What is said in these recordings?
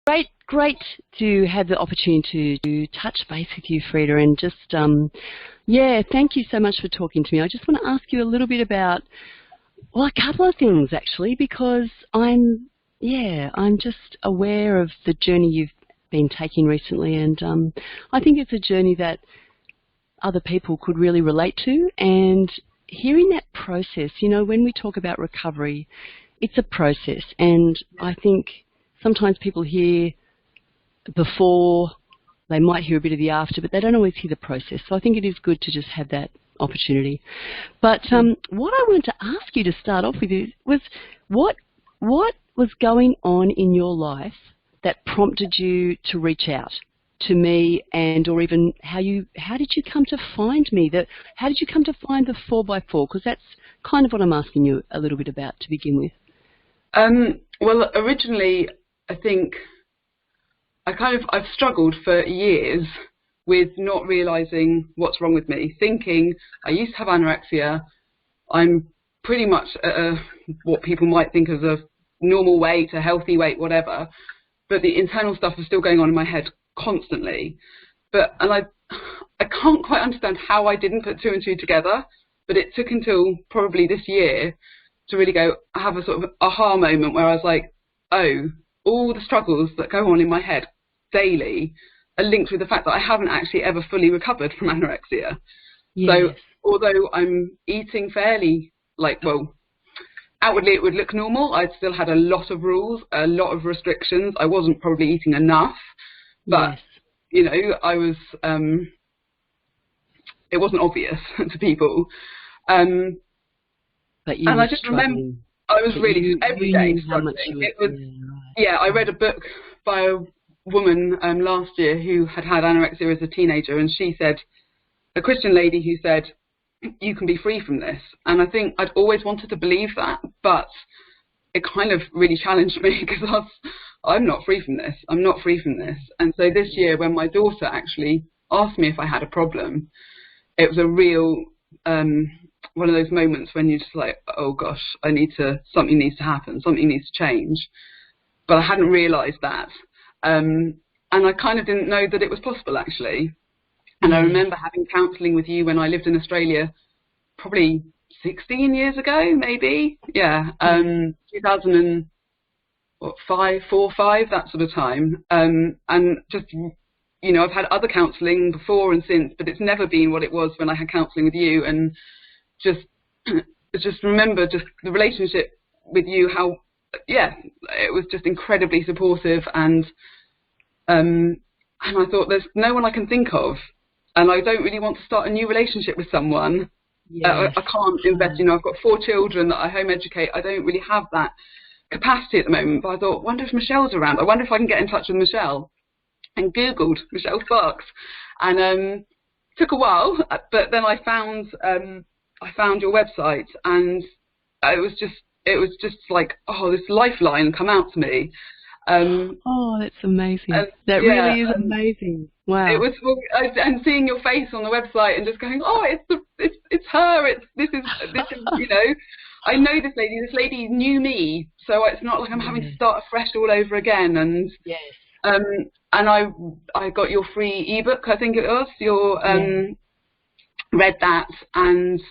Great to have the opportunity to touch base with you, Freda, and just, yeah, thank you so much for talking to me. I just want to ask you a little bit about, well, a couple of things actually, because I'm just aware of the journey you've been taking recently, and I think it's a journey that other people could really relate to. And hearing that process, you know, when we talk about recovery, it's a process, and I think sometimes people hear before, they might hear a bit of the after, but they don't always hear the process. So I think it is good to just have that opportunity. But what I wanted to ask you to start off with was what was going on in your life that prompted you to reach out to me, and or even how did you come to find me? How did you come to find the 4x4? Because that's kind of what I'm asking you a little bit about to begin with. Well, originally, I think I've struggled for years with not realising what's wrong with me, thinking I used to have anorexia, I'm pretty much what people might think of as a normal weight, a healthy weight, whatever, but the internal stuff was still going on in my head constantly. And I can't quite understand how I didn't put two and two together, but it took until probably this year to really have a sort of aha moment where I was like, oh, all the struggles that go on in my head daily are linked with the fact that I haven't actually ever fully recovered from anorexia. Yes. So although I'm eating fairly, outwardly it would look normal, I'd still had a lot of rules, a lot of restrictions. I wasn't probably eating enough, but, yes, you know, I was, it wasn't obvious to people. But you, and I just remember, I was really every day struggling. It was, yeah, I read a book by a woman last year who had anorexia as a teenager, and she said, a Christian lady who said, you can be free from this. And I think I'd always wanted to believe that, but it kind of really challenged me because I'm not free from this. I'm not free from this. And so this year, when my daughter actually asked me if I had a problem, it was a real one of those moments when you're just like, oh gosh, something needs to happen, something needs to change. But I hadn't realised that. And I kind of didn't know that it was possible, actually. And I remember having counselling with you when I lived in Australia, probably 16 years ago, maybe. Yeah, 2005, 4, 5, that sort of time. And just, you know, I've had other counselling before and since, but it's never been what it was when I had counselling with you. And just remember just the relationship with you, how, yeah, it was just incredibly supportive. And I thought, there's no one I can think of. And I don't really want to start a new relationship with someone. Yes. I can't invest, you know, I've got 4 children that I home educate. I don't really have that capacity at the moment. But I thought, wonder if Michelle's around. I wonder if I can get in touch with Michelle. And Googled Michelle Sparks. And took a while, but then I found your website, and it was just like, oh, this lifeline come out to me. Oh, that's amazing. That really is amazing. Wow. It was, and seeing your face on the website and just going, oh, it's her. This is you know, I know this lady. This lady knew me, so it's not like I'm having to start afresh all over again. And yes. And I got your free ebook, I think it was. Read that, and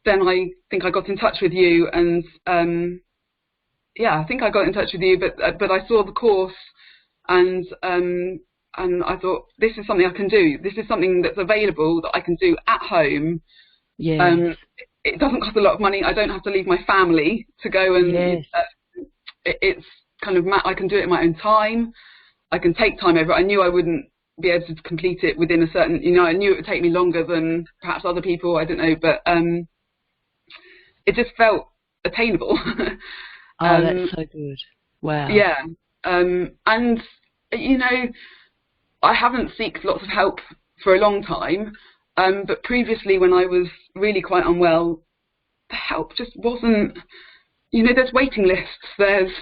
then I think I got in touch with you, and I think I got in touch with you, but I saw the course, and I thought, this is something I can do. This is something that's available that I can do at home. Yes. It doesn't cost a lot of money. I don't have to leave my family to go, and yes. It's kind of, I can do it in my own time. I can take time over it. I knew I wouldn't be able to complete it within a certain, you know, I knew it would take me longer than perhaps other people, I don't know, but it just felt attainable. Oh, that's so good. Wow. Yeah. And, you know, I haven't sought lots of help for a long time, but previously when I was really quite unwell, the help just wasn't, you know, there's waiting lists, there's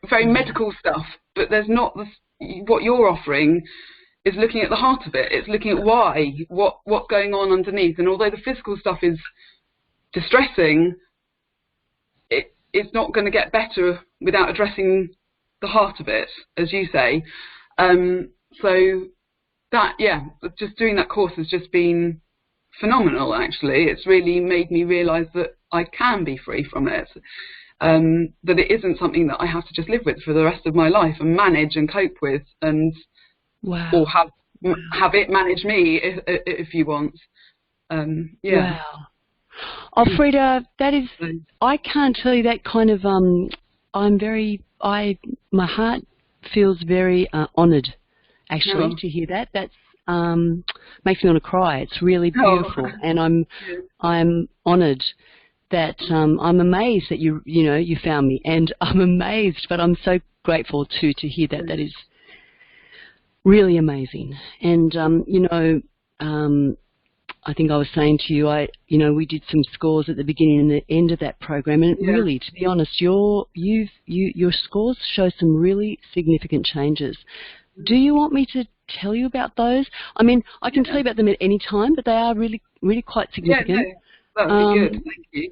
very medical stuff, but there's not what you're offering is looking at the heart of it. It's looking at why, what's going on underneath. And although the physical stuff is distressing, it's not going to get better without addressing the heart of it, as you say. So that, just doing that course has just been phenomenal, actually. It's really made me realise that I can be free from it, that it isn't something that I have to just live with for the rest of my life and manage and cope with, and or have it manage me if you want. Wow. Oh, Freda, that is, I can't tell you that kind of, my heart feels very honoured, actually, to hear that. That's makes me want to cry. It's really beautiful, and I'm honoured that I'm amazed that you found me, and I'm amazed, but I'm so grateful too to hear that. That is really amazing. And I think I was saying to you, we did some scores at the beginning and the end of that program, and really, to be honest, your scores show some really significant changes. Do you want me to tell you about those? I mean, I can tell you about them at any time, but they are really, really quite significant. Yeah, no, that would be good. Thank you.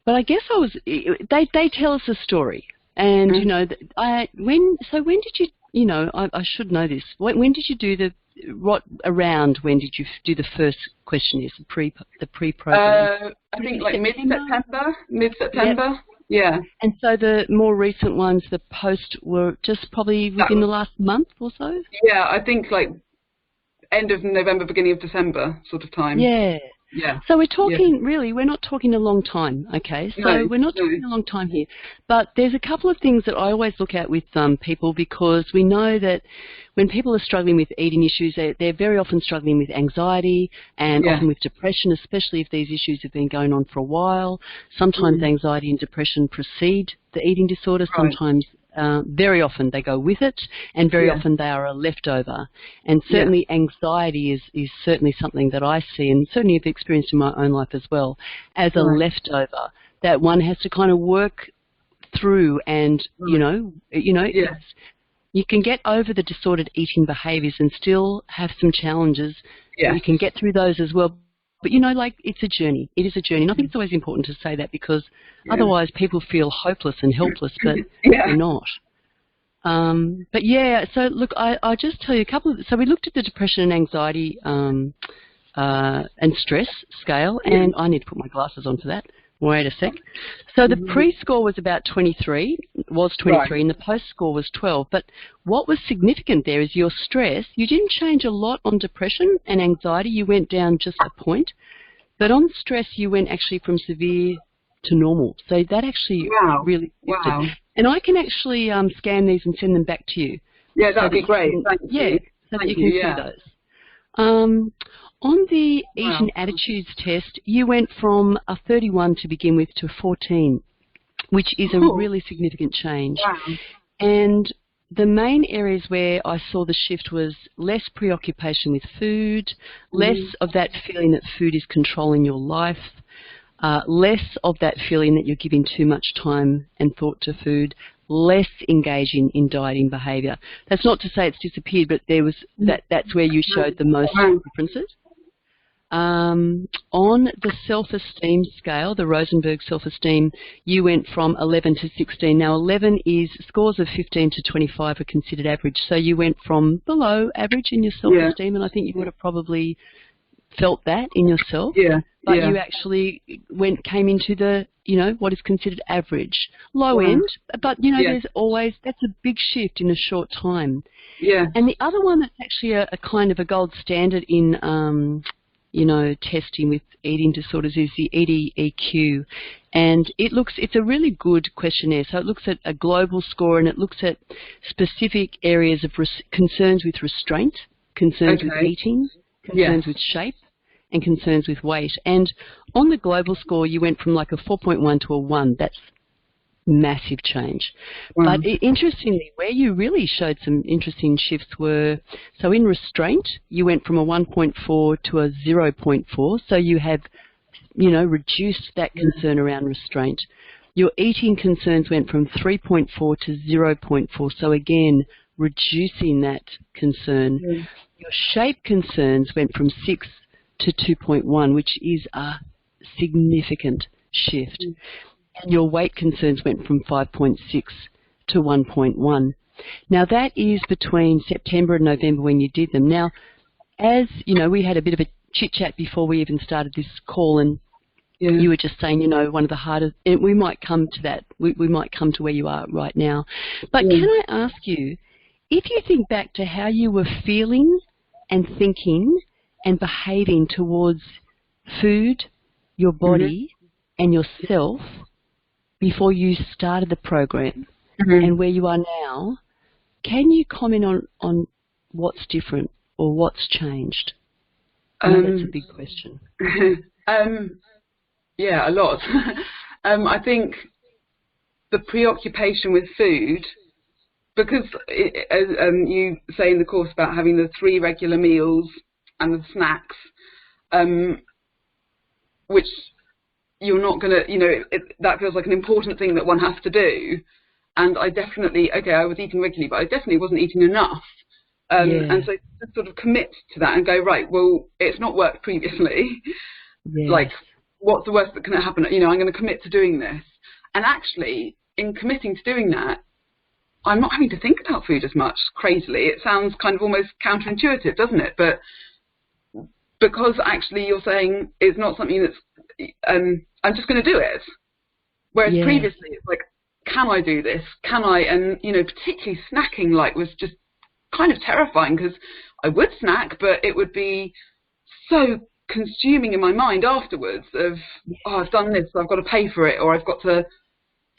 But I guess they tell us a story, and when did you? I should know this. When did you do when did you do the first questionnaires, the pre-program? I think like mid-September. Yep. Yeah. And so the more recent ones, the post, were just probably within the last month or so? Yeah, I think like end of November, beginning of December sort of time. Yeah. Yeah. So we're talking, really, we're not talking a long time, okay? So we're not talking a long time here. But there's a couple of things that I always look at with people, because we know that when people are struggling with eating issues, they're very often struggling with anxiety and often with depression, especially if these issues have been going on for a while. Sometimes anxiety and depression precede the eating disorder. Sometimes, very often, they go with it, and very often they are a leftover. And certainly anxiety is certainly something that I see, and certainly have experienced in my own life as well, as a leftover that one has to kind of work through. And you can get over the disordered eating behaviours and still have some challenges. You can get through those as well. But, it's a journey. It is a journey. And I think it's always important to say that, because otherwise people feel hopeless and helpless, but they're not. But, so, look, I'll just tell you a couple of... So we looked at the depression and anxiety and stress scale, and I need to put my glasses on for that. Wait a sec. So the pre-score was about 23, and the post-score was 12. But what was significant there is your stress. You didn't change a lot on depression and anxiety. You went down just a point. But on stress, you went actually from severe to normal. So that actually really shifted. Wow. And I can actually scan these and send them back to you. Yeah, that would be great. Thank you. So that you can see those. On the eating attitudes test, you went from a 31 to begin with to 14, which is a really significant change. Wow. And the main areas where I saw the shift was less preoccupation with food, less of that feeling that food is controlling your life, less of that feeling that you're giving too much time and thought to food, less engaging in dieting behaviour. That's not to say it's disappeared, but there was that's where you showed the most differences. On the self-esteem scale, the Rosenberg self-esteem, you went from 11 to 16. Now, 11 is scores of 15 to 25 are considered average. So you went from below average in your self-esteem, and I think you would have probably felt that in yourself. But you actually came into the, what is considered average. Low end, but, there's always, that's a big shift in a short time. And the other one that's actually a kind of a gold standard in, testing with eating disorders is the EDEQ. And it's a really good questionnaire. So it looks at a global score, and it looks at specific areas of concerns with restraint, concerns with eating, concerns with shape, and concerns with weight. And on the global score, you went from like a 4.1 to a 1. That's massive change. But interestingly, where you really showed some interesting shifts were, so in restraint, you went from a 1.4 to a 0.4. So you have, reduced that concern around restraint. Your eating concerns went from 3.4 to 0.4. So again, reducing that concern. Your shape concerns went from 6 to 2.1, which is a significant shift. And your weight concerns went from 5.6 to 1.1. Now, that is between September and November when you did them. Now, as you know, we had a bit of a chit-chat before we even started this call, and you were just saying, you know, one of the hardest, and we might come to that, we might come to where you are right now. But can I ask you, if you think back to how you were feeling and thinking and behaving towards food, your body, and yourself before you started the program and where you are now, can you comment on what's different or what's changed? I know that's a big question. Yeah, a lot. I think the preoccupation with food, because as you say in the course about having the 3 regular meals and the snacks, which you're not going to, you know, that feels like an important thing that one has to do. And I definitely, I was eating regularly, but I definitely wasn't eating enough. And so to sort of commit to that and go, right, well, it's not worked previously. Like, what's the worst that can happen? You know, I'm going to commit to doing this. And actually, in committing to doing that, I'm not having to think about food as much, crazily. It sounds kind of almost counterintuitive, doesn't it? But because actually you're saying it's not something that's, I'm just going to do it. Whereas previously it's like, can I do this? Can I? And, you know, particularly snacking, like, was just kind of terrifying, because I would snack, but it would be so consuming in my mind afterwards of, oh, I've done this, so I've got to pay for it, or I've got to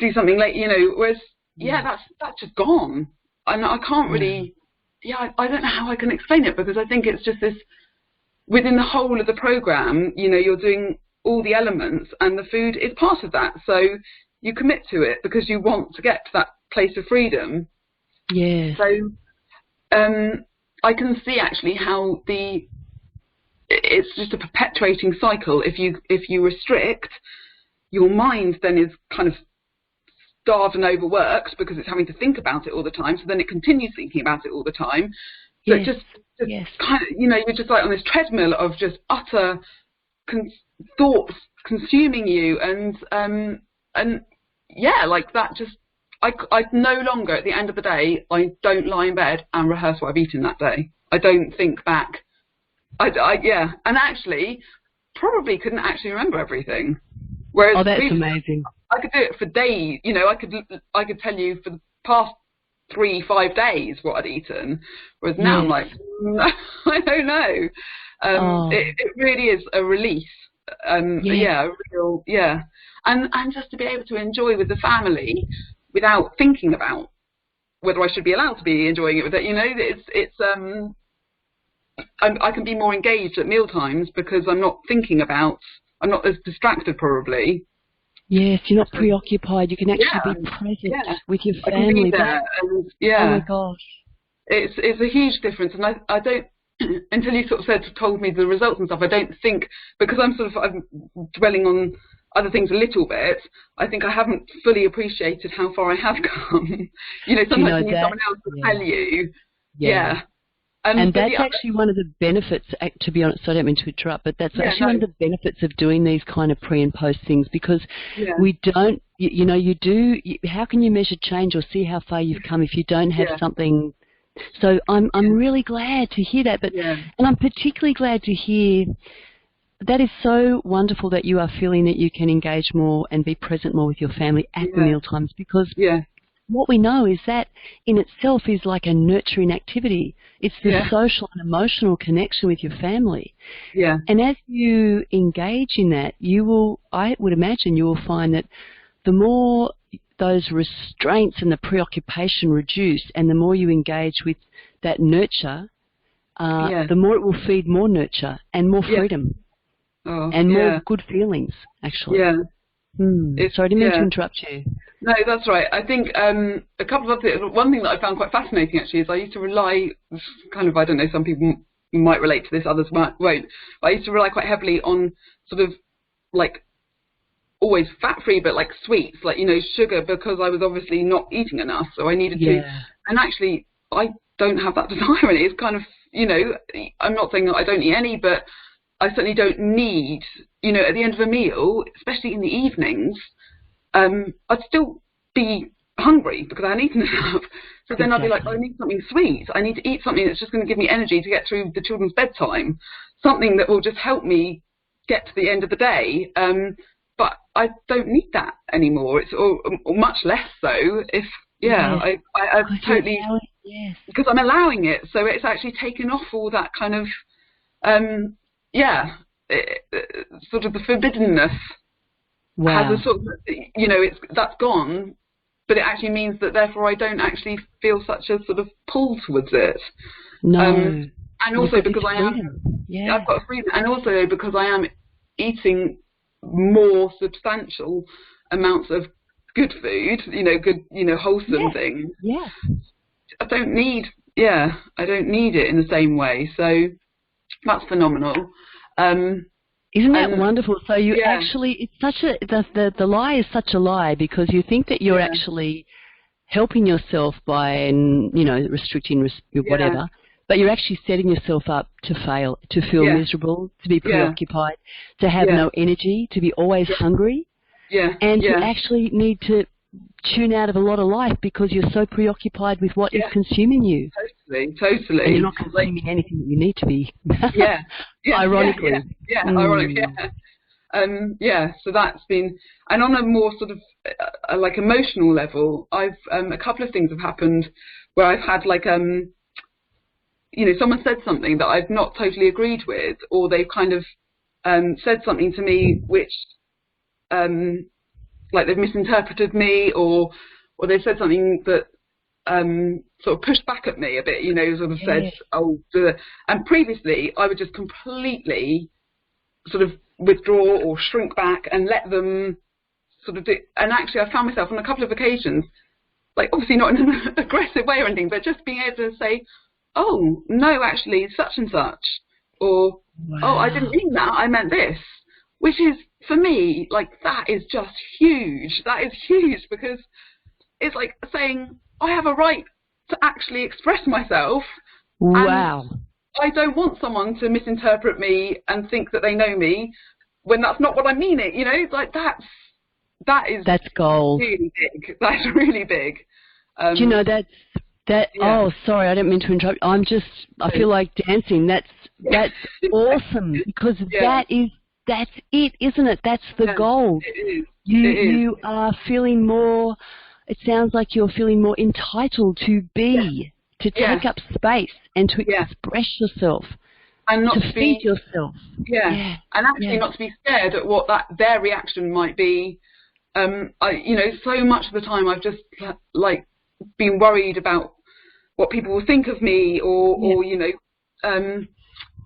do something late, you know, whereas, that's just gone. And I can't really, I don't know how I can explain it, because I think it's just this, within the whole of the program, you know, you're doing all the elements and the food is part of that. So you commit to it because you want to get to that place of freedom. Yeah. So I can see actually how it's just a perpetuating cycle. If you restrict, your mind then is kind of starved and overworked because it's having to think about it all the time. So then it continues thinking about it all the time. So it just kind of, you know, you're just like on this treadmill of just utter thoughts consuming you, and like that. Just I no longer, at the end of the day, I don't lie in bed and rehearse what I've eaten that day. I don't think back. And actually, probably couldn't actually remember everything. Whereas that's amazing. I could do it for days. You know, I could tell you for the past 3-5 days what I'd eaten. Whereas now I'm like, I don't know. It really is a release. And just to be able to enjoy with the family without thinking about whether I should be allowed to be enjoying it with it. You know, I can be more engaged at meal times because I'm not as distracted probably. Yes, you're not preoccupied. You can actually be present with your family. I can be there, oh my gosh. It's a huge difference, and I don't, until you sort of told me the results and stuff, I don't think, because I'm dwelling on other things a little bit, I think I haven't fully appreciated how far I have come. You know, sometimes you need someone else to tell you. And that's actually one of the benefits, to be honest, so I don't mean to interrupt, but that's actually one of the benefits of doing these kind of pre and post things, because we don't, how can you measure change or see how far you've come if you don't have something? So I'm really glad to hear that, and I'm particularly glad to hear that is so wonderful that you are feeling that you can engage more and be present more with your family at the meal times, because what we know is that in itself is like a nurturing activity. It's the social and emotional connection with your family. Yeah. And as you engage in that, I would imagine you will find that the more those restraints and the preoccupation reduce, and the more you engage with that nurture, the more it will feed more nurture and more freedom and more good feelings, actually. Yeah. Sorry, I didn't mean to interrupt you. No, that's right. I think a couple of other things. One thing that I found quite fascinating, actually, is I used to rely, kind of, I don't know, some people might relate to this, others won't, but I used to rely quite heavily on sort of, like, always fat-free, but like sweets, like, you know, sugar, because I was obviously not eating enough, so I needed to. And actually, I don't have that desire in it. It's kind of, you know, I'm not saying that I don't eat any, but I certainly don't need, you know, at the end of a meal, especially in the evenings, I'd still be hungry because I hadn't eaten enough. So then I'd be like, I need something sweet. I need to eat something that's just going to give me energy to get through the children's bedtime, something that will just help me get to the end of the day. But I don't need that anymore. It's or much less so. If I totally, because I'm allowing it. So it's actually taken off all that kind of sort of the forbiddenness. Wow. Has a sort of, that's gone. But it actually means that therefore I don't actually feel such a sort of pull towards it. No. And also because I've got freedom, and also because I am eating more substantial amounts of good food, wholesome things. Yeah. I don't need it in the same way. So that's phenomenal. Isn't that wonderful? So you actually, it's such the lie is such a lie, because you think that you're actually helping yourself by, restricting whatever, but you're actually setting yourself up to fail, to feel miserable, to be preoccupied, to have no energy, to be always hungry, and to actually need to tune out of a lot of life because you're so preoccupied with what is consuming you. Totally. And you're not consuming anything that you need to be. Ironically. Ironically. So that's been, and on a more sort of like emotional level, I've a couple of things have happened where I've had like someone said something that I've not totally agreed with, or they've kind of said something to me which like they've misinterpreted me, or they've said something that sort of pushed back at me a bit, sort of said, and previously I would just completely sort of withdraw or shrink back and let them sort of do, and actually I found myself on a couple of occasions, like obviously not in an aggressive way or anything, but just being able to say, oh, no, actually such and such, or oh, I didn't mean that, I meant this, which is, for me, like, that is just huge. That is huge, because it's like saying, I have a right to actually express myself. Wow. And I don't want someone to misinterpret me and think that they know me when that's not what I mean it, like that's gold. Really big. That's really big. Do you know oh, sorry, I didn't mean to interrupt. I feel like dancing. That's awesome, because that's it, isn't it? That's the goal. It is. You are feeling more, it sounds like you're feeling more entitled to be, to take up space and to express yourself. And not to feed yourself. And actually not to be scared at what their reaction might be. So much of the time I've just like been worried about what people will think of me, or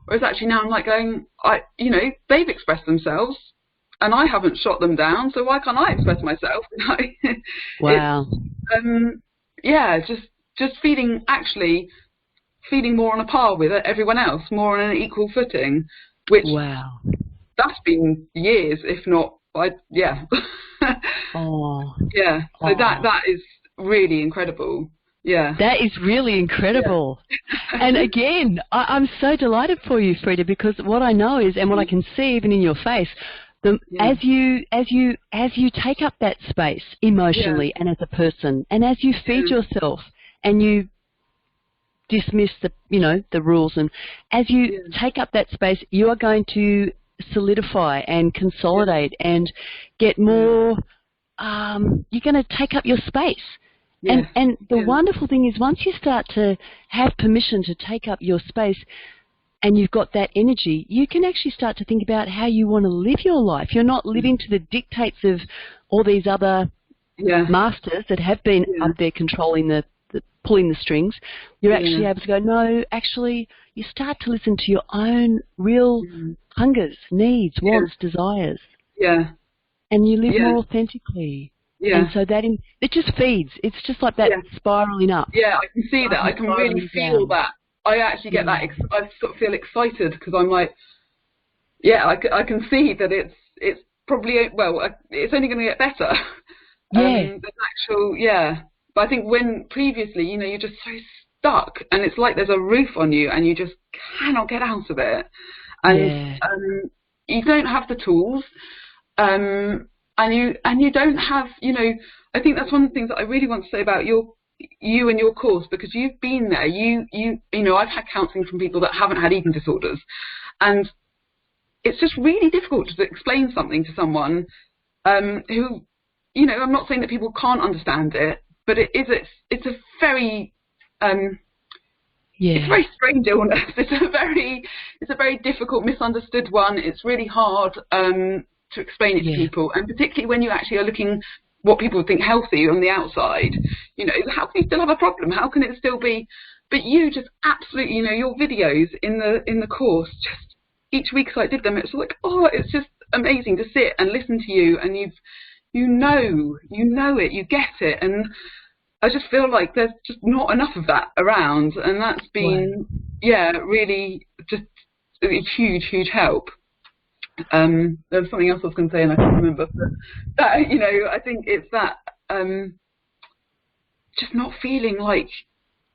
whereas actually now I'm like going, they've expressed themselves, and I haven't shot them down, so why can't I express myself? Wow. Just feeling more on a par with everyone else, more on an equal footing, which that's been years, if not, So that is really incredible. Yeah. That is really incredible. And again, I'm so delighted for you, Freda, because what I know is, and what I can see even in your face, as you take up that space emotionally and as a person, and as you feed yourself and you dismiss the rules, and as you take up that space, you are going to solidify and consolidate and get more. You're going to take up your space. And the wonderful thing is, once you start to have permission to take up your space and you've got that energy, you can actually start to think about how you want to live your life. You're not living to the dictates of all these other masters that have been up there controlling pulling the strings. You're actually able to go, no, actually, you start to listen to your own real hungers, needs, wants, desires. Yeah. And you live more authentically. Yeah. And so it just feeds. It's just like that spiraling up. Yeah, I can see that. I can really feel that. I actually get that. I sort of feel excited because I'm like, I can see that it's probably, it's only going to get better. But I think when previously, you're just so stuck, and it's like there's a roof on you and you just cannot get out of it. And you don't have the tools. And you don't have, I I think that's one of the things that I really want to say about you and your course, because you've been there. You know, I've had counselling from people that haven't had eating disorders, and it's just really difficult to explain something to someone who, you know, I'm not saying that people can't understand it, but it's a very it's a very strange illness. It's a very difficult, misunderstood one. It's really hard to explain it to people, and particularly when you actually are looking what people would think healthy on the outside. You know, how can you still have a problem? How can it still be? But you just absolutely, you know, your videos in the course, just each week as I did them, it's like, oh, it's just amazing to sit and listen to you, and you know it, you get it, and I just feel like there's just not enough of that around, and that's been really just a huge help. There's something else I was going to say and I can't remember, but that, you know, I think it's that just not feeling like,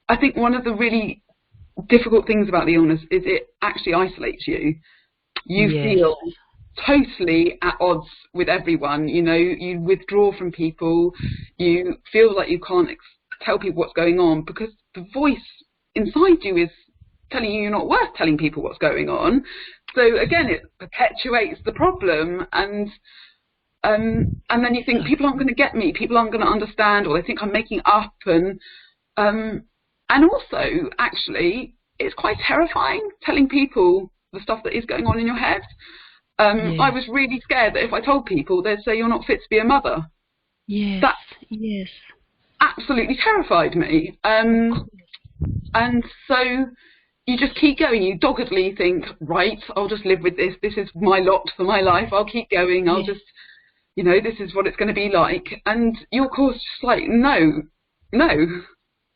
I think one of the really difficult things about the illness is it actually isolates you. You feel totally at odds with everyone, you know, you withdraw from people, you feel like you can't tell people what's going on because the voice inside you is telling you you're not worth telling people what's going on. So again, it perpetuates the problem, and then you think people aren't going to get me, people aren't going to understand, or they think I'm making up, and also actually it's quite terrifying telling people the stuff that is going on in your head. I was really scared that if I told people, they'd say you're not fit to be a mother. That absolutely terrified me. And so you just keep going. You doggedly think, right, I'll just live with this. This is my lot for my life. I'll keep going. I'll just, you know, this is what it's going to be like. And your course just like, no,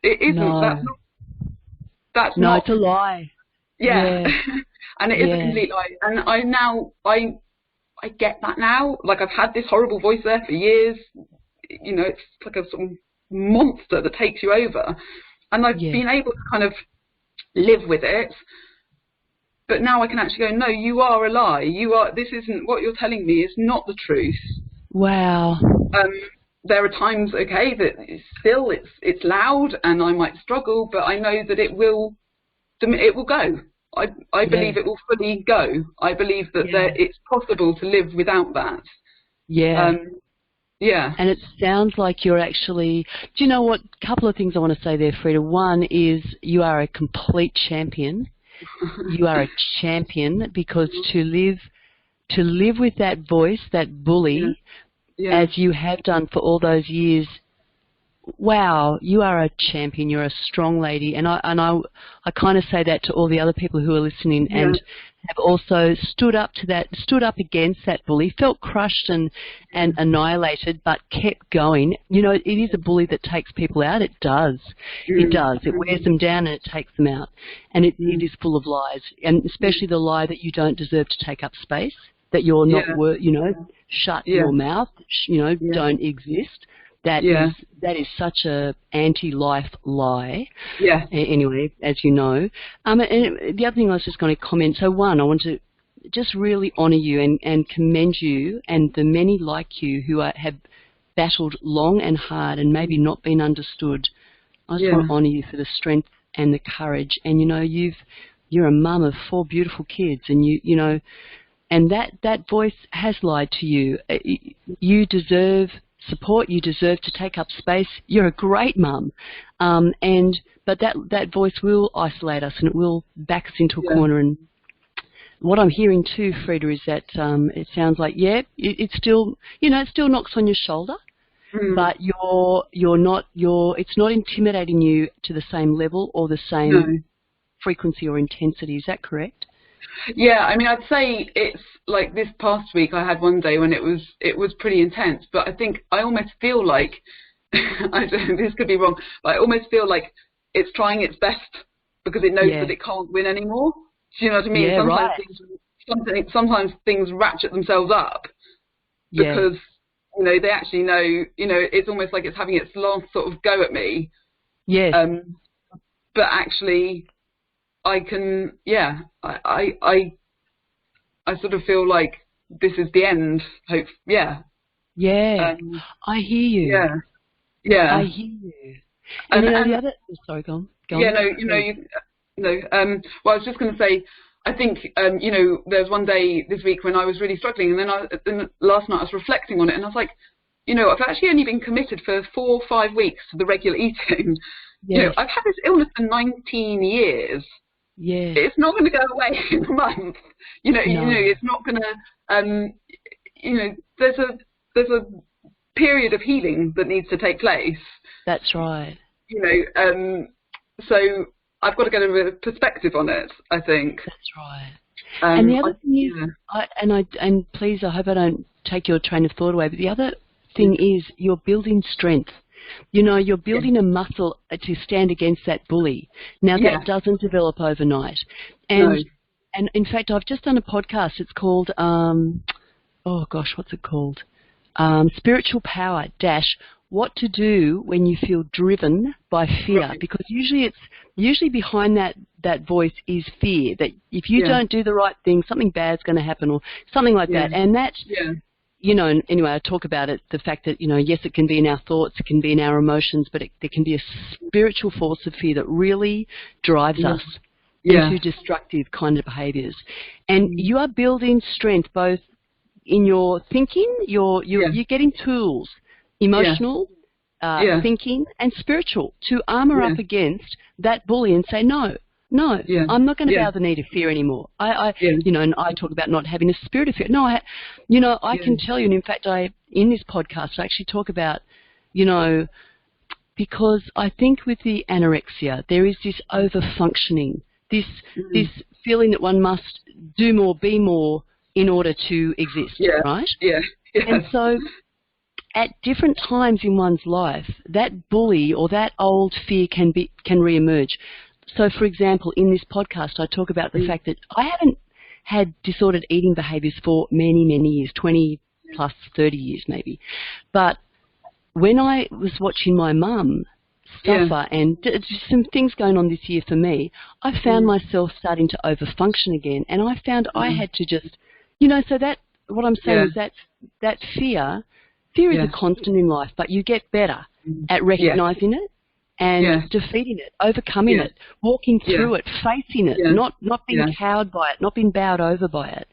it isn't. No. That's not. It's a lie. Yeah. And it is a complete lie. And I get that now. Like, I've had this horrible voice there for years. You know, it's like a sort of monster that takes you over. And I've been able to kind of live with it. But now I can actually go, no, you are a lie. This isn't what you're telling me. Is not the truth. Wow. There are times, okay, that still it's loud and I might struggle, but I know that it will go. I believe it will fully go. I believe that it's possible to live without that. And it sounds like you're actually, do you know what, a couple of things I want to say there, Freda. One is you are a complete champion. You are a champion, because to live with that voice, that bully, as you have done for all those years, wow, you are a champion. You're a strong lady, and I kind of say that to all the other people who are listening and have also stood up against that bully, felt crushed and annihilated, but kept going. You know, it is a bully that takes people out. It does. It does. It wears them down and it takes them out, and it is full of lies, and especially the lie that you don't deserve to take up space, that you're not you know, shut your mouth, you know, don't exist. That is such a anti-life lie. Anyway, as you know. And the other thing I was just going to comment, so one, I want to just really honour you and commend you and the many like you who have battled long and hard and maybe not been understood. I just want to honour you for the strength and the courage. And, you know, you're a mum of 4 beautiful kids, and you know, and that voice has lied to you. You deserve support. You deserve to take up space. You're a great mum, but that voice will isolate us, and it will back us into a corner. And what I'm hearing too, Freda, is that it sounds like it still, you know, it still knocks on your shoulder, but it's not intimidating you to the same level or the same frequency or intensity. Is that correct? Yeah, I mean, I'd say it's like this past week I had one day when it was pretty intense, but I think I almost feel like, this could be wrong, but I almost feel like it's trying its best because it knows that it can't win anymore. Do you know what I mean? Sometimes things ratchet themselves up because, you know, they actually know, you know, it's almost like it's having its last sort of go at me. But actually, I can, I sort of feel like this is the end. Hope, I hear you. Yeah. I hear you. And the other, sorry, go on. Yeah, well, I was just going to say, I think, there's one day this week when I was really struggling, and then last night I was reflecting on it, and I was like, I've actually only been committed for 4 or 5 weeks to the regular eating. Yes. I've had this illness for 19 years. Yeah. It's not going to go away in a month. No. It's not going to, there's a period of healing that needs to take place. That's right. So I've got to get a perspective on it, I think. That's right. And the other thing is, and please, I hope I don't take your train of thought away, but the other thing is you're building strength. You're building a muscle to stand against that bully. Now, that doesn't develop overnight. And in fact, I've just done a podcast. It's called, what's it called? Spiritual Power - What to Do When You Feel Driven by Fear. Right. Because usually behind that voice is fear, that if you don't do the right thing, something bad's going to happen or something like that. And that's... and anyway, I talk about it, the fact that, yes, it can be in our thoughts, it can be in our emotions, but there can be a spiritual force of fear that really drives us into destructive kind of behaviours. And you are building strength both in your thinking, you're getting tools, emotional, thinking, and spiritual to armour up against that bully and say, no, I'm not going to bow the knee to fear anymore. And I talk about not having a spirit of fear. No, I can tell you, and in fact, in this podcast, I actually talk about, because I think with the anorexia, there is this over-functioning, this feeling that one must do more, be more in order to exist, right? Yeah. And so at different times in one's life, that bully or that old fear can re-emerge. So, for example, in this podcast, I talk about the fact that I haven't had disordered eating behaviours for many, many years, 20 plus 30 years maybe. But when I was watching my mum suffer and just some things going on this year for me, I found myself starting to overfunction again. And I found I had to just, so that, what I'm saying is that fear is a constant in life, but you get better at recognising it. And defeating it, overcoming it, walking through it, facing it, not being cowed by it, not being bowed over by it.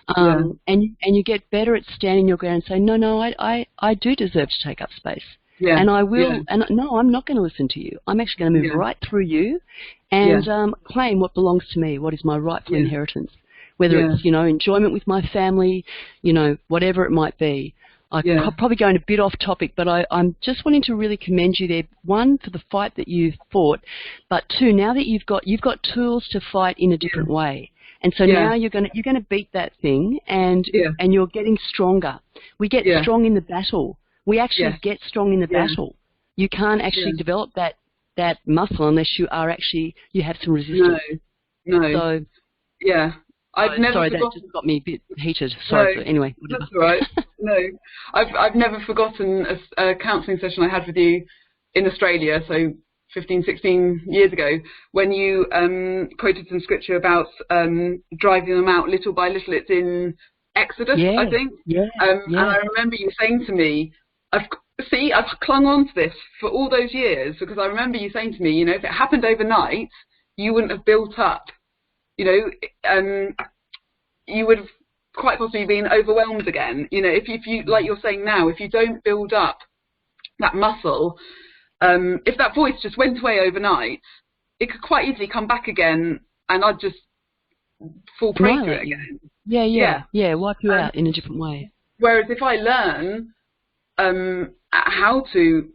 And you get better at standing your ground and saying, no, I do deserve to take up space. And I will, and no, I'm not going to listen to you. I'm actually going to move right through you and claim what belongs to me, what is my rightful inheritance, whether it's, enjoyment with my family, whatever it might be. I'm probably going a bit off topic, but I'm just wanting to really commend you there. One, for the fight that you've fought, but two, now that you've got tools to fight in a different way, and so now you're going to beat that thing, and you're getting stronger. We get strong in the battle. We actually get strong in the battle. You can't actually develop that muscle unless you have some resistance. No. So I've never sorry, forgotten. that just got me a bit heated. Sorry, but anyway. Whatever. That's all right. No, I've never forgotten a counselling session I had with you in Australia, so 15, 16 years ago, when you quoted some scripture about driving them out little by little. It's in Exodus, I think. And I remember you saying to me, I've clung on to this for all those years, because I remember you saying to me, if it happened overnight, you wouldn't have built up. You would have quite possibly been overwhelmed again. If you, like you're saying now, if you don't build up that muscle, if that voice just went away overnight, it could quite easily come back again, and I'd just fall prey to it again. Wipe you out in a different way. Whereas if I learn how to,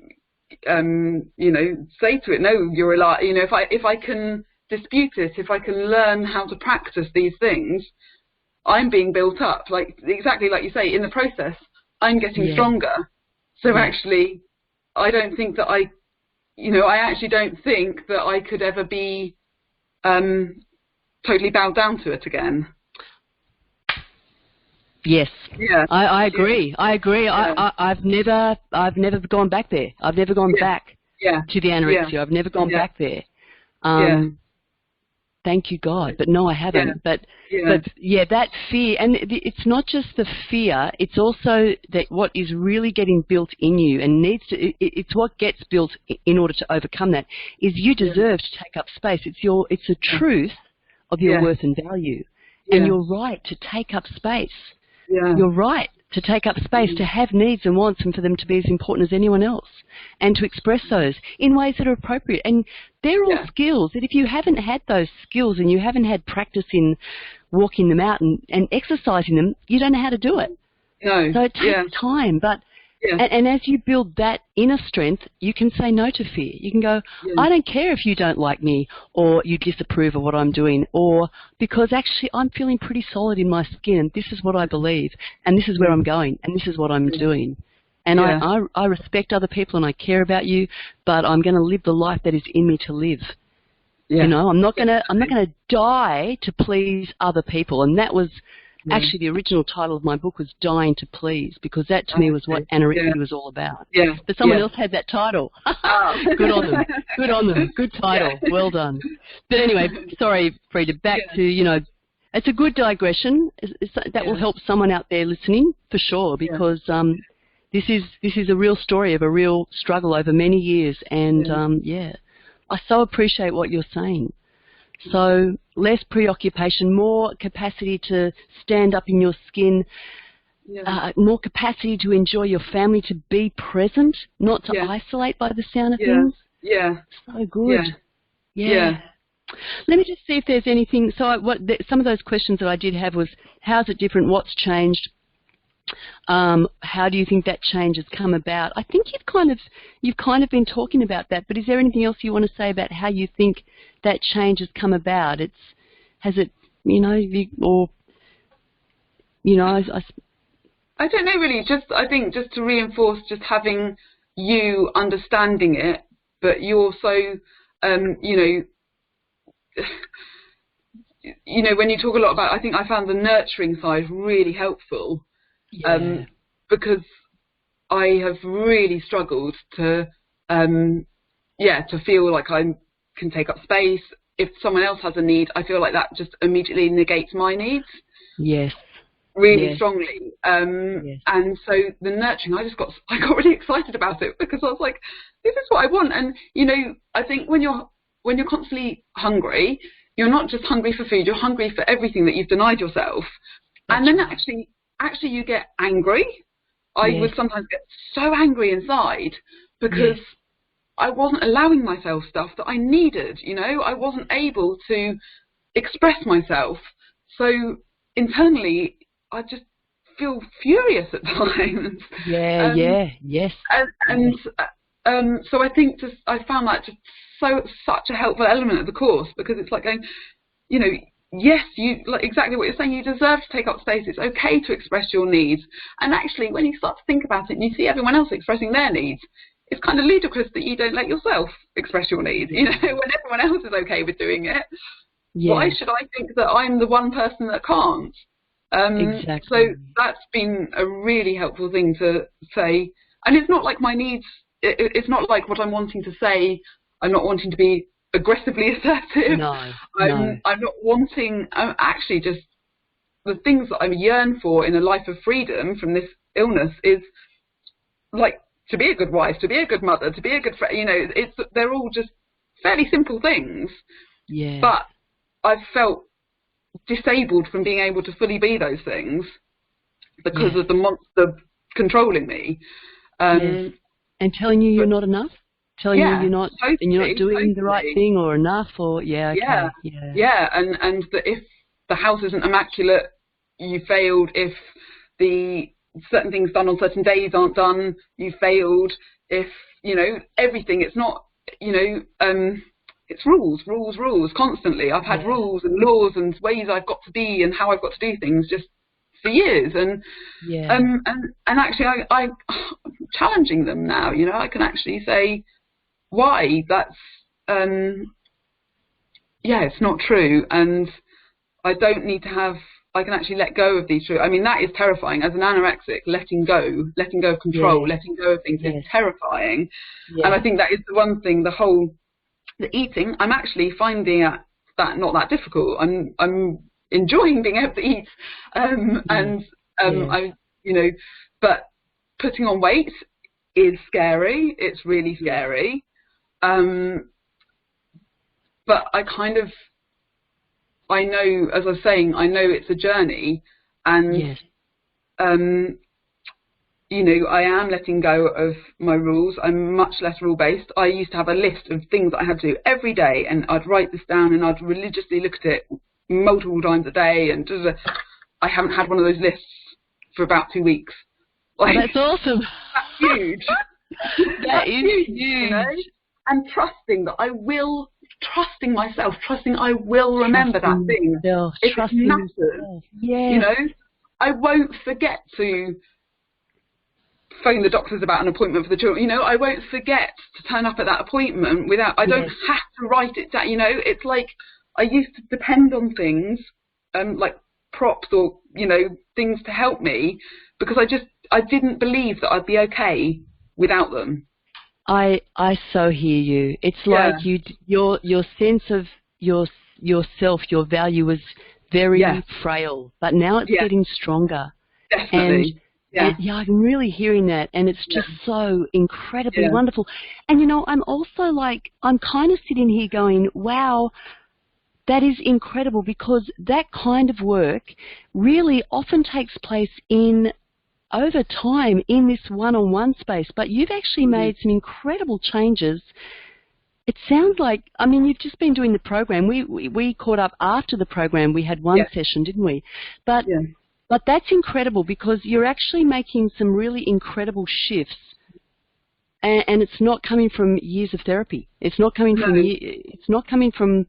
say to it, no, you're a liar. If I can dispute it, if I can learn how to practice these things, I'm being built up, exactly like you say. In the process, I'm getting stronger. So actually, I don't think that I actually don't think that I could ever be totally bowed down to it again. Yes. Yeah. I agree. I agree. Yeah. I've never gone back there. I've never gone back to the anorexia. I've never gone back there. Thank you, God. But no, I haven't. But yeah, that fear, and it's not just the fear, it's also that what is really getting built in you and needs to, it's what gets built in order to overcome that, is you deserve to take up space. It's a truth of your worth and value. And you're right to take up space. You're right to take up space, to have needs and wants, and for them to be as important as anyone else, and to express those in ways that are appropriate. And they're all skills that if you haven't had those skills and you haven't had practice in walking them out and exercising them, you don't know how to do it. No. So it takes time, but and as you build that inner strength, you can say no to fear. You can go, I don't care if you don't like me or you disapprove of what I'm doing, or because actually I'm feeling pretty solid in my skin and this is what I believe and this is where I'm going and this is what I'm doing. And I respect other people and I care about you, but I'm going to live the life that is in me to live. You know, I'm not going to die to please other people. And that was actually the original title of my book, was Dying to Please, because that to me was what anorexia was all about. But someone else had that title. Good on them. Good on them. Good title. Well done. But anyway, sorry, Freda, back to, you know, it's a good digression. That will help someone out there listening for sure, because this is a real story of a real struggle over many years. And, I so appreciate what you're saying. So less preoccupation, more capacity to stand up in your skin, more capacity to enjoy your family, to be present, not to isolate by the sound of things. So good. Let me just see if there's anything. So some of those questions that I did have was, how's it different? What's changed? How do you think that change has come about? I think you've kind of been talking about that, but is there anything else you want to say about how you think that change has come about? Has it, you know, or, you know, I don't know really. I think just to reinforce, just having you understanding it, but you're so, you know, when you talk a lot about, I think I found the nurturing side really helpful. Because I have really struggled to feel like I can take up space. If someone else has a need, I feel like that just immediately negates my needs. Really strongly. And so the nurturing, I got really excited about it, because I was like, this is what I want. And you know, I think when you're constantly hungry, you're not just hungry for food, you're hungry for everything that you've denied yourself. And then actually you get angry. I would sometimes get so angry inside because I wasn't allowing myself stuff that I needed, you know. I wasn't able to express myself. So internally, I just feel furious at times. So I think I found that just such a helpful element of the course, because it's like going, you know, yes, you, like exactly what you're saying, you deserve to take up space. It's okay to express your needs. And actually, when you start to think about it and you see everyone else expressing their needs, it's kind of ludicrous that you don't let yourself express your needs, you know, when everyone else is okay with doing it. Why should I think that I'm the one person that can't? So that's been a really helpful thing to say. And it's not like my needs, it's not like what I'm wanting to say, I'm not wanting to be aggressively assertive. I'm not wanting, I'm actually just, the things that I yearn for in a life of freedom from this illness is like to be a good wife, to be a good mother, to be a good friend, you know, they're all just fairly simple things. But I've felt disabled from being able to fully be those things because of the monster controlling me. And telling you you're not enough? Telling you you're not, and you're not doing the right thing or enough, or and that if the house isn't immaculate, you failed. If the certain things done on certain days aren't done, you failed. If, you know, everything, it's not, you know, it's rules constantly. I've had rules and laws and ways I've got to be and how I've got to do things just for years, and actually I'm challenging them now. You know, I can actually say why that's it's not true, and I don't need to have. I can actually let go of these truths. I mean, that is terrifying. As an anorexic, letting go of control, letting go of things is terrifying. And I think that is the one thing. The eating, I'm actually finding not that difficult. I'm enjoying being able to eat, I, you know, but putting on weight is scary. It's really scary. But I know, as I was saying, I know it's a journey, and you know, I am letting go of my rules. I'm much less rule-based. I used to have a list of things that I had to do every day, and I'd write this down, and I'd religiously look at it multiple times a day, and I haven't had one of those lists for about 2 weeks. Like, that's awesome. That's huge. That is huge. You know? And trusting that I will, trusting myself, trusting I will remember that thing. If it matters, you know, I won't forget to phone the doctors about an appointment for the children. You know, I won't forget to turn up at that appointment without, I don't have to write it down. You know, it's like I used to depend on things, like props or, you know, things to help me, because I didn't believe that I'd be okay without them. I so hear you. It's like your sense of yourself, your value was very frail, but now it's getting stronger. Definitely. And I'm really hearing that, and it's just so incredibly wonderful. And, you know, I'm also like, I'm kind of sitting here going, wow, that is incredible, because that kind of work really often takes place over time in this one-on-one space, but you've actually made some incredible changes. It sounds like, I mean, you've just been doing the program. We caught up after the program. We had one session, didn't we? But that's incredible, because you're actually making some really incredible shifts, and it's not coming from years of therapy. It's not coming from it's not coming from,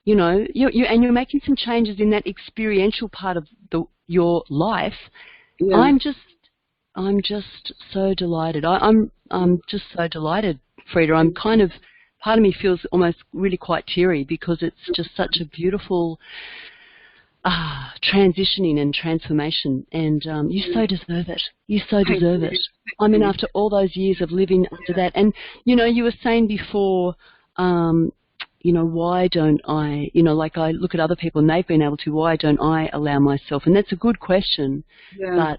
you know, you're making some changes in that experiential part of your life. Yeah. I'm just so delighted. I'm just so delighted, Freda. I'm kind of, part of me feels almost really quite teary, because it's just such a beautiful transitioning and transformation, and you so deserve it. You so deserve it. I mean, after all those years of living under that, and, you know, you were saying before, you know, why don't I, you know, like I look at other people and they've been able to, why don't I allow myself? And that's a good question, but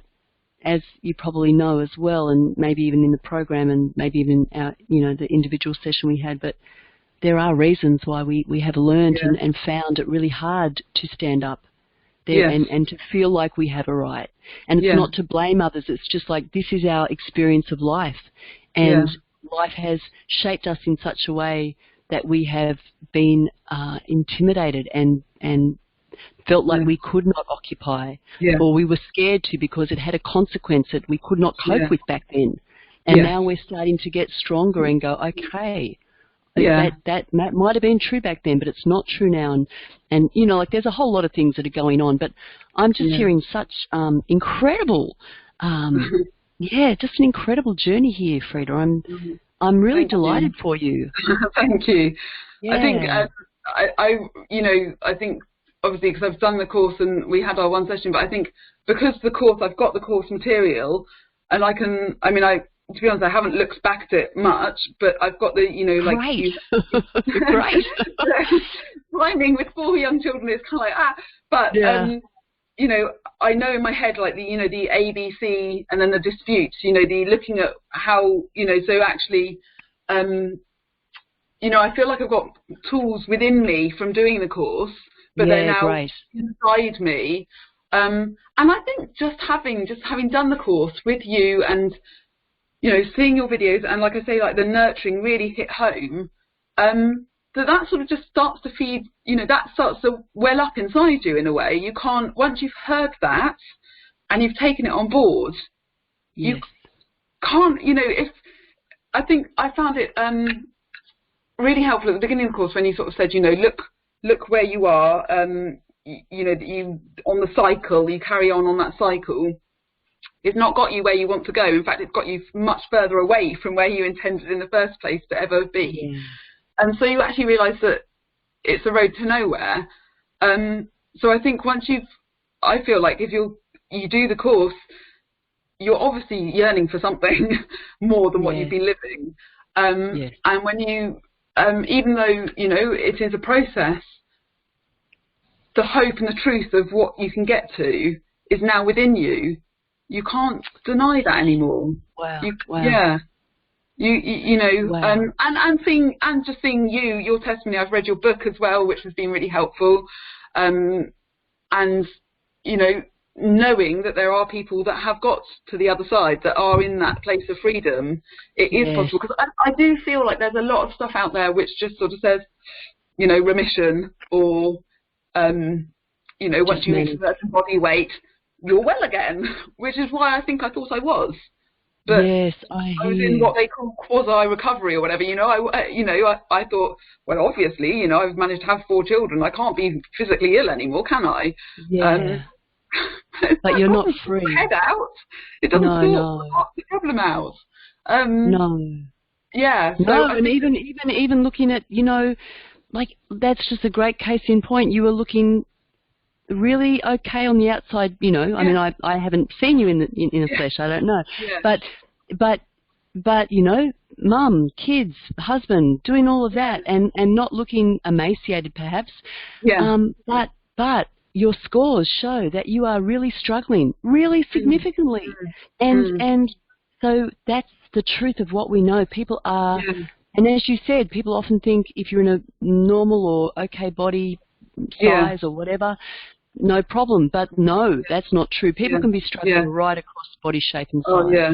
as you probably know as well, and maybe even in the program, and maybe even our, you know, the individual session we had, but there are reasons why we have learned and found it really hard to stand up there and to feel like we have a right. And it's not to blame others, it's just like, this is our experience of life, and life has shaped us in such a way that we have been intimidated and felt like we could not occupy, or we were scared to, because it had a consequence that we could not cope with back then. And now we're starting to get stronger and go, okay, that might have been true back then, but it's not true now. And you know, like, there's a whole lot of things that are going on, but I'm just hearing such incredible, just an incredible journey here, Freda. I'm really delighted for you. Thank you. I think you know, I think obviously, because I've done the course and we had our one session, but I think because the course, I've got the course material, and I can, I mean, to be honest, I haven't looked back at it much, but I've got the, you know, like... Great. Climbing with 4 young children is kind of like, but, you know, I know in my head, like, the, you know, the ABC and then the disputes, you know, the looking at how, you know, so actually, you know, I feel like I've got tools within me from doing the course, but they're now inside me. And I think just having done the course with you, and, you know, seeing your videos, and like I say, like, the nurturing really hit home, that sort of just starts to feed, you know, that starts to well up inside you in a way. You can't, once you've heard that and you've taken it on board, you can't, you know, I think I found it really helpful at the beginning of the course when you sort of said, you know, look where you are, you know, that you, on the cycle, you carry on that cycle. It's not got you where you want to go. In fact, it's got you much further away from where you intended in the first place to ever be. And so you actually realise that it's a road to nowhere. So I think once I feel like if you do the course, you're obviously yearning for something more than what you've been living. And when you, even though, you know, it is a process, the hope and the truth of what you can get to is now within you. You can't deny that anymore. Wow. Wow. Yeah. You know, wow. and just seeing your testimony. I've read your book as well, which has been really helpful. And you know, knowing that there are people that have got to the other side, that are in that place of freedom, it is possible. Because I do feel like there's a lot of stuff out there which just sort of says, you know, remission, or you know, once you reach a certain body weight, you're well again, which is why I think I thought I was. But yes, I was in what they call quasi-recovery or whatever, you know. I thought, well, obviously, you know, I've managed to have 4 children. I can't be physically ill anymore, can I? Yeah. But you're not free. Head out. It doesn't sort the problem out. No. Yeah. So no, and even looking at, you know, like, that's just a great case in point. You were looking really okay on the outside, you know. I mean, I haven't seen you in the flesh, I don't know. Yeah. But you know, mum, kids, husband, doing all of that, and not looking emaciated perhaps. Yeah. But your scores show that you are really struggling, really significantly. And so that's the truth of what we know. People are, and as you said, people often think if you're in a normal or okay body size or whatever, no problem. But no, that's not true. People can be struggling right across body shape and size. Oh, yeah.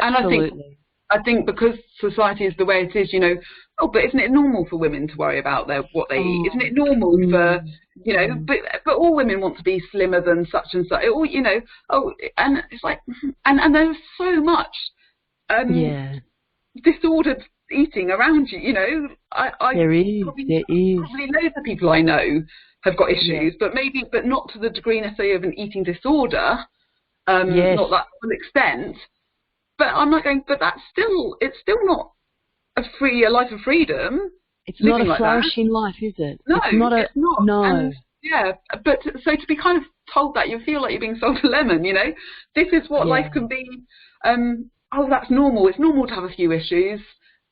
Absolutely. And I think because society is the way it is, you know, but isn't it normal for women to worry about what they eat? Isn't it normal for, you know, but all women want to be slimmer than such and such. You know, and it's like, and there's so much disordered eating around you, you know. There is. Probably loads of people I know have got issues, but not to the degree necessarily of an eating disorder, not that full extent. But I'm not going. But it's still not a life of freedom. It's not a flourishing life, is it? No, it's not. No. And, but so to be kind of told that, you feel like you're being sold a lemon. You know, this is what life can be. That's normal. It's normal to have a few issues,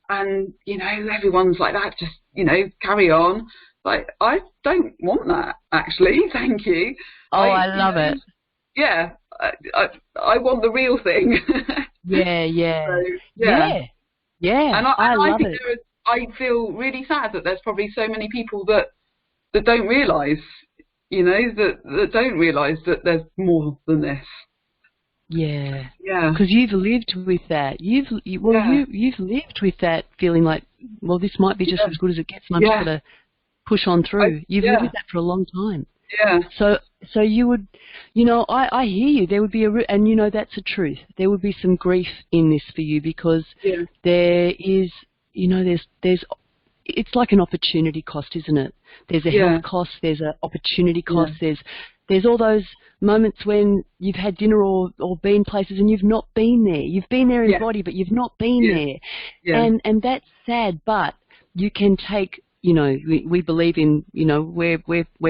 and you know, everyone's like that. Just, you know, carry on. Like, I don't want that, actually. Thank you. I love it. Yeah, I want the real thing. Yeah. And I love think it. I feel really sad that there's probably so many people that don't realise, you know, that don't realise that there's more than this. Yeah. Yeah. Because you've lived with that. You've lived with that feeling like, well, this might be just as good as it gets, and I'm just going to push on through. You've lived with that for a long time. Yeah. So you would, you know, I hear you. There would be and you know, that's the truth. There would be some grief in this for you, because there is, you know, there's it's like an opportunity cost, isn't it? There's a health cost. There's an opportunity cost. There's all those moments when you've had dinner or been places and you've not been there. You've been there in body, but you've not been there. Yeah. And that's sad. But you can take, you know, we believe in, you know, we're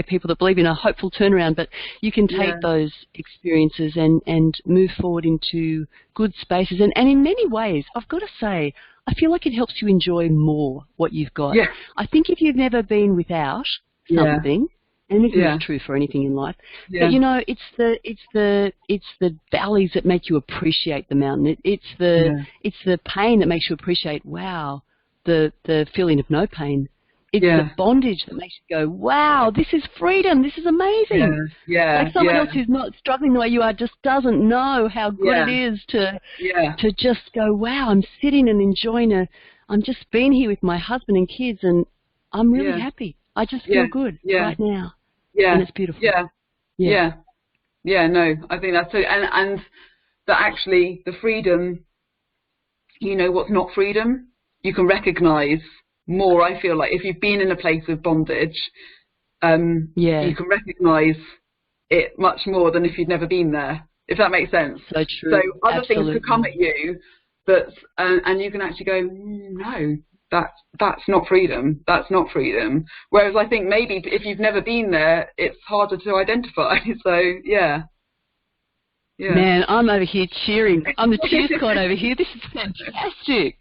people that believe in a hopeful turnaround, but you can take those experiences and move forward into good spaces. And in many ways, I've got to say, I feel like it helps you enjoy more what you've got. Yeah. I think if you've never been without something, and this is true for anything in life, but you know, it's the valleys that make you appreciate the mountain. It's the pain that makes you appreciate, wow, the feeling of no pain. It's the bondage that makes you go, wow, this is freedom. This is amazing. Like someone else who's not struggling the way you are just doesn't know how good it is to just go, wow, I'm sitting and enjoying I'm just being here with my husband and kids, and I'm really happy. I just feel good right now. Yeah. And it's beautiful. Yeah, no, I think that's it. And that actually the freedom, you know, what's not freedom, you can recognise more. I feel like if you've been in a place of bondage, you can recognise it much more than if you'd never been there, if that makes sense. So true. So other things could come at you, but and you can actually go, no, that's not freedom. That's not freedom. Whereas I think maybe if you've never been there, it's harder to identify. So yeah. Man, I'm over here cheering. I'm the cheer squad over here. This is fantastic.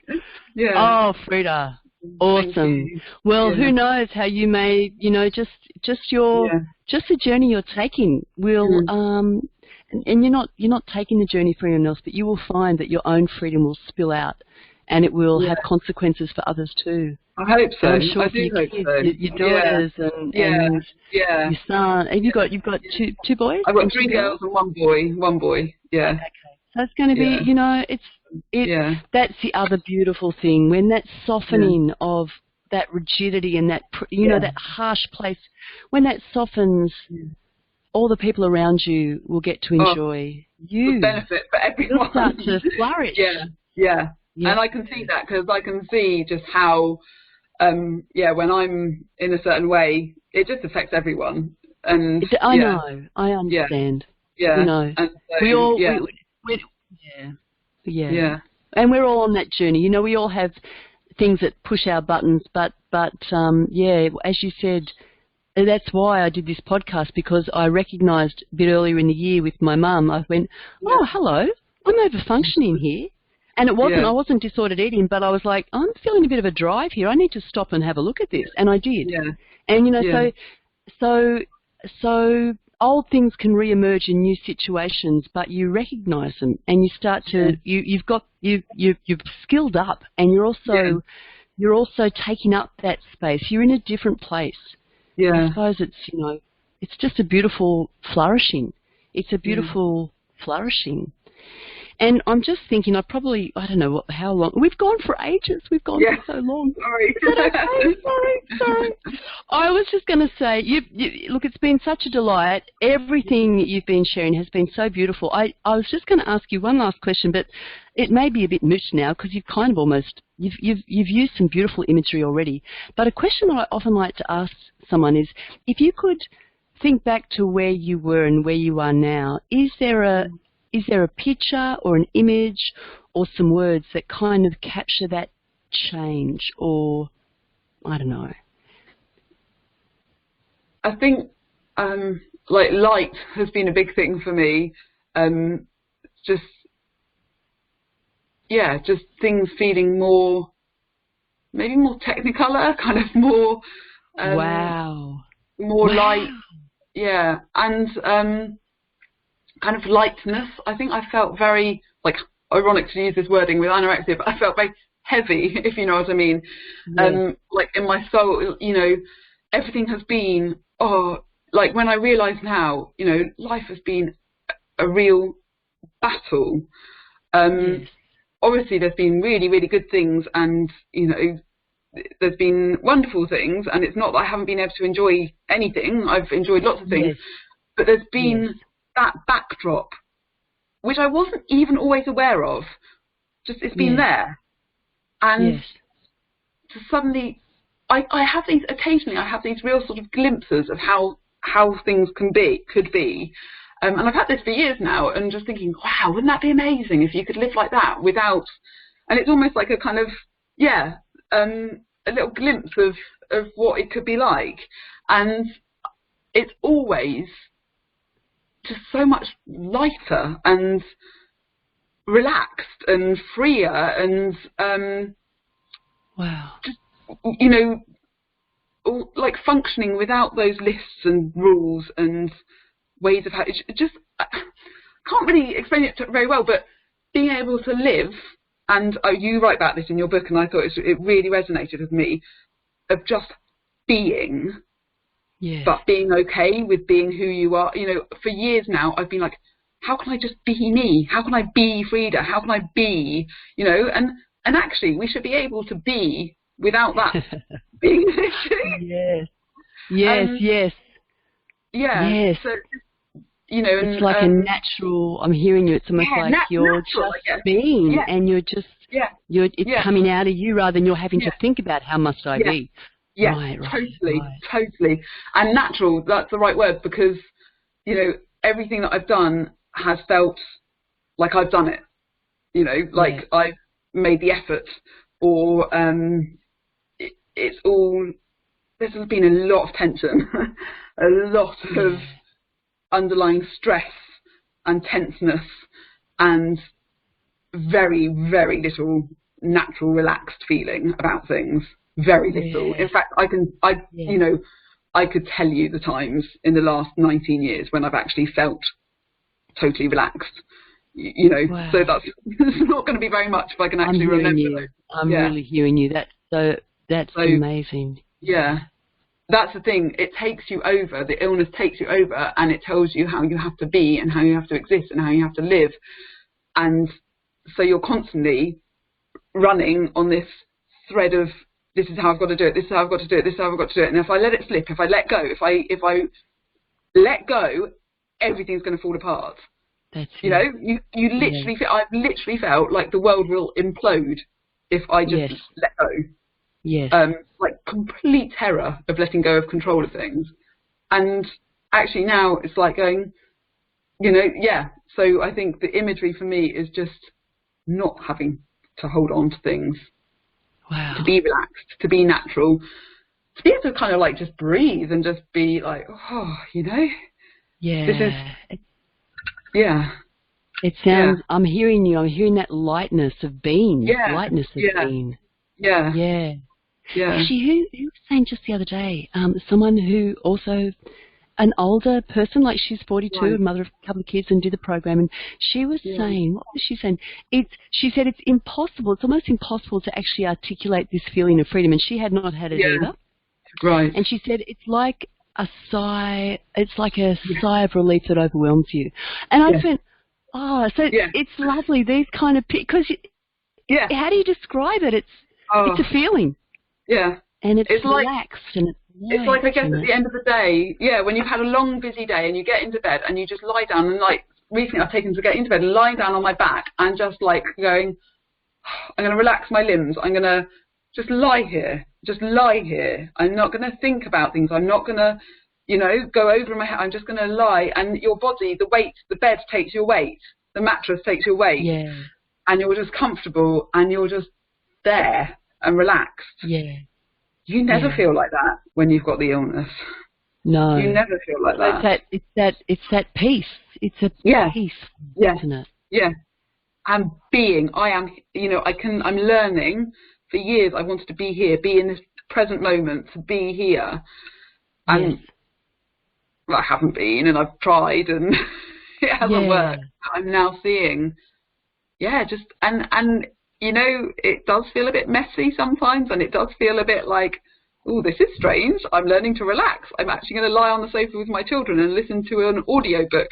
Yeah. Oh, Freda. Awesome. Well, who knows how you may, you know, just the journey you're taking will, and you're not taking the journey for anyone else, but you will find that your own freedom will spill out, and it will have consequences for others too. I hope so. And I'm sure I for do your hope kids, so. your daughters and your son. Have you've got two boys? I've got 3 girls and 1 boy. 1 boy. Yeah. Okay. So it's going to be, you know, that's the other beautiful thing, when that softening of that rigidity and that, you know, that harsh place, when that softens, all the people around you will get to enjoy you. The benefit for everyone. You'll start to flourish. Yeah. And I can see that, because I can see just how, when I'm in a certain way, it just affects everyone. And I know. I understand. Yeah. You know, and so, we all, and we're all on that journey. You know, we all have things that push our buttons, but as you said, that's why I did this podcast, because I recognised a bit earlier in the year with my mum, I went, oh, hello, I'm over-functioning here. And it wasn't, I wasn't disordered eating, but I was like, I'm feeling a bit of a drive here. I need to stop and have a look at this. And I did. Yeah. And, you know, so old things can re-emerge in new situations, but you recognise them and you start to, you've skilled up, and you're also taking up that space. You're in a different place. Yeah. I suppose it's, you know, it's just a beautiful flourishing. It's a beautiful flourishing. And I'm just thinking, I don't know how long. We've gone for ages. We've gone for so long. Sorry. Is that okay? Sorry. I was just going to say, look, it's been such a delight. Everything you've been sharing has been so beautiful. I was just going to ask you one last question, but it may be a bit moot now, because you've kind of almost, you've used some beautiful imagery already. But a question that I often like to ask someone is, if you could think back to where you were and where you are now, is there a picture or an image or some words that kind of capture that change, or I don't know? I think like light has been a big thing for me. Just things feeling more, maybe more technicolor, kind of more more light. Yeah, and kind of lightness. I think I felt very, like, ironic to use this wording with anorexia, but I felt very heavy, if you know what I mean. Like in my soul, you know, everything has been, like when I realise now, you know, life has been a real battle. Obviously there's been really, really good things, and, you know, there's been wonderful things, and it's not that I haven't been able to enjoy anything. I've enjoyed lots of things, but there's been that backdrop, which I wasn't even always aware of. Just, it's been there. And to suddenly, I have these, occasionally I have these real sort of glimpses of how things could be. And I've had this for years now, and just thinking, wow, wouldn't that be amazing if you could live like that without, and it's almost like a kind of, a little glimpse of what it could be like. And it's always just so much lighter and relaxed and freer and just, you know, like functioning without those lists and rules and ways of how it just, I can't really explain it very well, but being able to live, and you write about this in your book, and I thought it really resonated with me, of just being. But being okay with being who you are. You know, for years now, I've been like, how can I just be me? How can I be Freda? How can I be, you know? And actually, we should be able to be without that being an issue. Yes. So, you know, it's like a natural. I'm hearing you. It's almost like you're natural, just being, and you're just it's coming out of you, rather than you're having to think about how must I be. Yeah, totally. And natural, that's the right word, because, you know, everything that I've done has felt like I've done it. You know, like I've made the effort, or it's all, there's been a lot of tension, a lot of underlying stress and tenseness, and very, very little natural, relaxed feeling about things. very little. In fact, I could tell you the times in the last 19 years when I've actually felt totally relaxed. Wow. So that's not going to be very much if I can actually remember those. I'm really hearing you. That's amazing. Yeah, that's the thing. It takes you over. The illness takes you over, and it tells you how you have to be and how you have to exist and how you have to live. And so you're constantly running on this thread of, this is how I've got to do it, this is how I've got to do it, this is how I've got to do it. And if I let it slip, if I let go, if I let go, everything's going to fall apart. That's you literally feel, I've literally felt like the world will implode if I just let go. Yes. Like complete terror of letting go of control of things. And actually now it's like going, so I think the imagery for me is just not having to hold on to things. Wow. To be relaxed, to be natural, to be able to kind of like just breathe and just be like, Yeah. This is, It sounds, I'm hearing you, I'm hearing that lightness of being. Lightness of being. Yeah. Actually, who was saying just the other day, someone who also, an older person, like she's 42, right. mother of a couple of kids, and did the program, and she was saying, what was she saying? She said it's impossible, it's almost impossible to actually articulate this feeling of freedom, and she had not had it either. Right. And she said it's like a sigh, it's like a sigh of relief that overwhelms you. And I went, it's lovely, these kind of, because how do you describe it? It's a feeling. Yeah. And it's relaxed and it's like, I guess, at the end of the day, when you've had a long, busy day and you get into bed and you just lie down, and like recently I've taken to get into bed and lying down on my back and just like going, I'm going to relax my limbs. I'm going to just lie here. I'm not going to think about things. I'm not going to, go over my head. I'm just going to lie. And your body, the weight, the bed takes your weight. The mattress takes your weight. Yeah. And you're just comfortable and you're just there and relaxed. Yeah. You never feel like that when you've got the illness. No. You never feel like that. It's that peace. It's a peace, isn't it? Yeah. And being, I'm learning. For years I wanted to be here, be in this present moment, to be here. And I haven't been, and I've tried, and it hasn't worked. I'm now seeing, it does feel a bit messy sometimes, and it does feel a bit like, oh, this is strange. I'm learning to relax. I'm actually going to lie on the sofa with my children and listen to an audiobook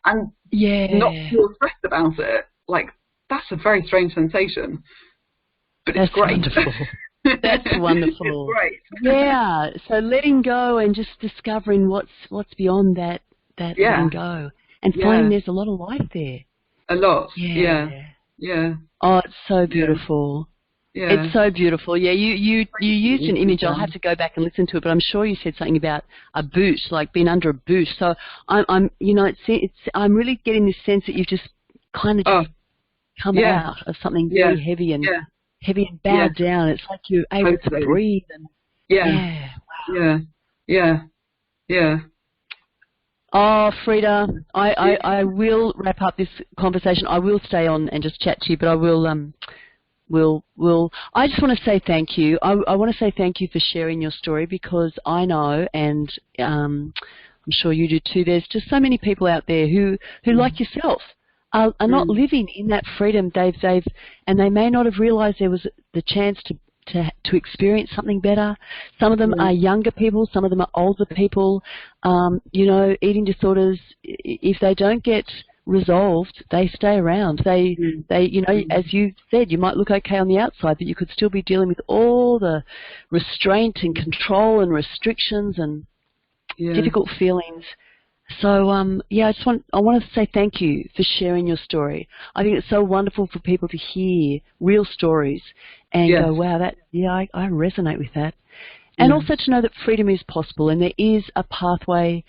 and not feel stressed about it. Like, that's a very strange sensation. But it's great. Wonderful. That's wonderful. It's great. Yeah. So letting go and just discovering what's beyond that letting go, and finding there's a lot of life there. A lot. Yeah. Oh, it's so beautiful. Yeah. It's so beautiful. Yeah. You used an image. I'll have to go back and listen to it, but I'm sure you said something about a boot, like being under a boot. So I'm really getting this sense that you've just kind of just come out of something really heavy and bowed down. It's like you're able to breathe. And Oh, Freda, I will wrap up this conversation. I will stay on and just chat to you, but I will I just want to say thank you. I want to say thank you for sharing your story, because I know, and I'm sure you do too, there's just so many people out there who like yourself, are not living in that freedom. And they may not have realised there was the chance to experience something better. Some of them are younger people, some of them are older people. Eating disorders, if they don't get resolved, they stay around. They as you said, you might look okay on the outside, but you could still be dealing with all the restraint and control and restrictions and difficult feelings. So, I want to say thank you for sharing your story. I think it's so wonderful for people to hear real stories and go, wow, I resonate with that. And also to know that freedom is possible and there is a pathway.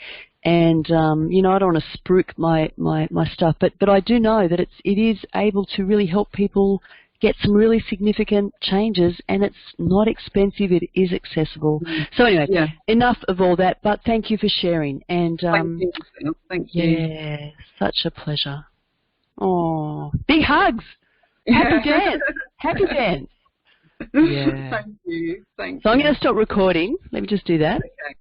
And, I don't want to spruik my stuff, but I do know that it is able to really help people get some really significant changes, and it's not expensive, it is accessible. So anyway, enough of all that, but thank you for sharing. And thank you. Yeah, such a pleasure. Oh, big hugs. Happy dance. Happy dance. Yeah. Thank you. Thank so you. I'm going to stop recording. Let me just do that. Okay.